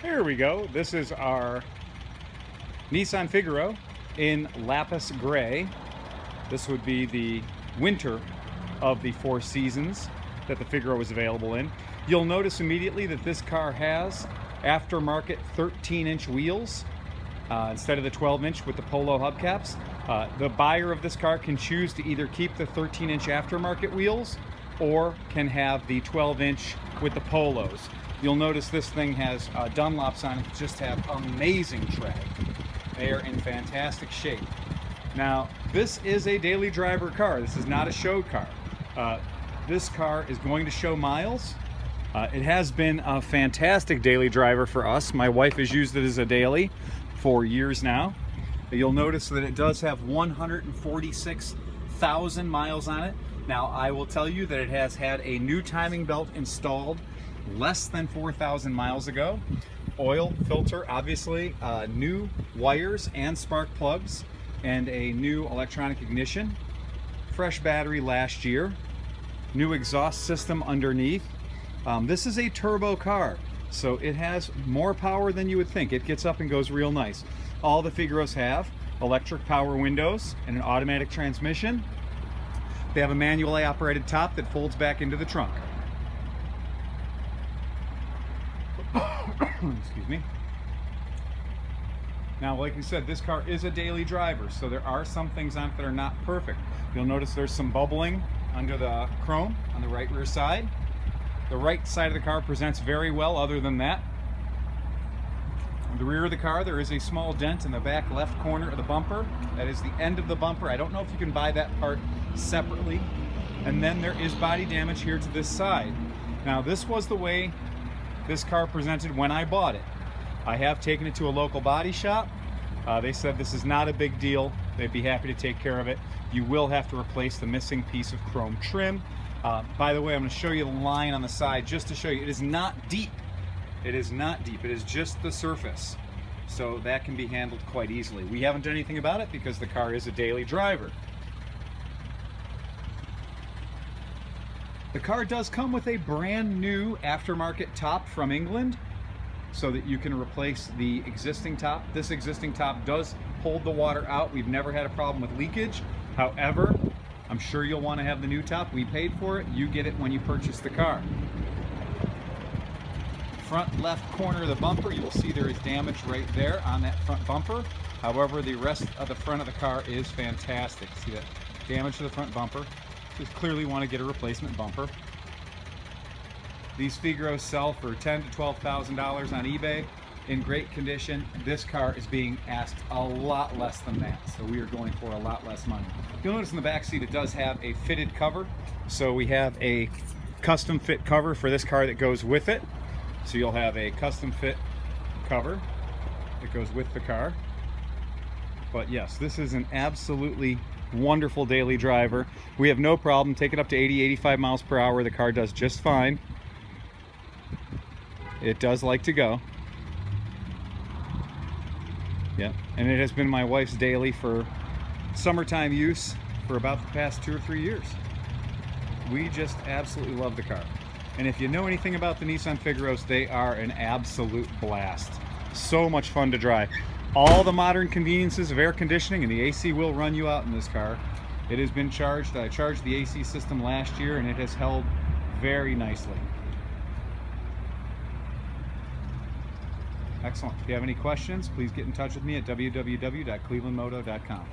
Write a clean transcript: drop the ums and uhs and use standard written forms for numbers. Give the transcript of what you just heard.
Here we go. This is our Nissan Figaro in lapis gray. This would be the winter of the 4 seasons that the Figaro was available in. You'll notice immediately that this car has aftermarket 13-inch wheels instead of the 12-inch with the polo hubcaps. The buyer of this car can choose to either keep the 13-inch aftermarket wheels or can have the 12-inch with the polos. You'll notice this thing has Dunlops on it that just have amazing tread. They are in fantastic shape. Now, this is a daily driver car. This is not a show car. This car is going to show miles. It has been a fantastic daily driver for us. My wife has used it as a daily for years now. You'll notice that it does have 146,000 miles on it. Now, I will tell you that it has had a new timing belt installed less than 4,000 miles ago. Oil filter, obviously, new wires and spark plugs, and a new electronic ignition. Fresh battery last year. New exhaust system underneath. This is a turbo car, so it has more power than you would think. It gets up and goes real nice. All the Figaros have electric power windows and an automatic transmission. They have a manually operated top that folds back into the trunk. Excuse me. Now, like I said, this car is a daily driver, so there are some things on it that are not perfect. You'll notice there's some bubbling under the chrome on the right rear side. The right side of the car presents very well other than that. On the rear of the car, there is a small dent in the back left corner of the bumper. That is the end of the bumper. I don't know if you can buy that part separately. And then there is body damage here to this side. Now, this was the way this car presented when I bought it. I have taken it to a local body shop. They said this is not a big deal. They'd be happy to take care of it. You will have to replace the missing piece of chrome trim. By the way, I'm going to show you the line on the side just to show you. It is not deep. It is not deep. It is just the surface. So that can be handled quite easily. We haven't done anything about it because the car is a daily driver. The car does come with a brand new aftermarket top from England so that you can replace the existing top. This existing top does hold the water out. We've never had a problem with leakage. However, I'm sure you'll want to have the new top. We paid for it. You get it when you purchase the car. Front left corner of the bumper, you will see there is damage right there on that front bumper. However, the rest of the front of the car is fantastic. See that damage to the front bumper? Just clearly want to get a replacement bumper. These Figaros sell for $10,000 to $12,000 on eBay in great condition. This car is being asked a lot less than that, so we are going for a lot less money. You'll notice in the back seat it does have a fitted cover, so we have a custom fit cover for this car that goes with it. So you'll have a custom fit cover that goes with the car. But yes, this is an absolutely wonderful daily driver. We have no problem. Take it up to 80, 85 miles per hour. The car does just fine. It does like to go. Yeah, and it has been my wife's daily for summertime use for about the past 2 or 3 years. We just absolutely love the car. And if you know anything about the Nissan Figaros, they are an absolute blast. So much fun to drive. All the modern conveniences of air conditioning, and the AC will run you out in this car. It has been charged. I charged the AC system last year and it has held very nicely. Excellent. If you have any questions, please get in touch with me at www.clevelandmoto.com.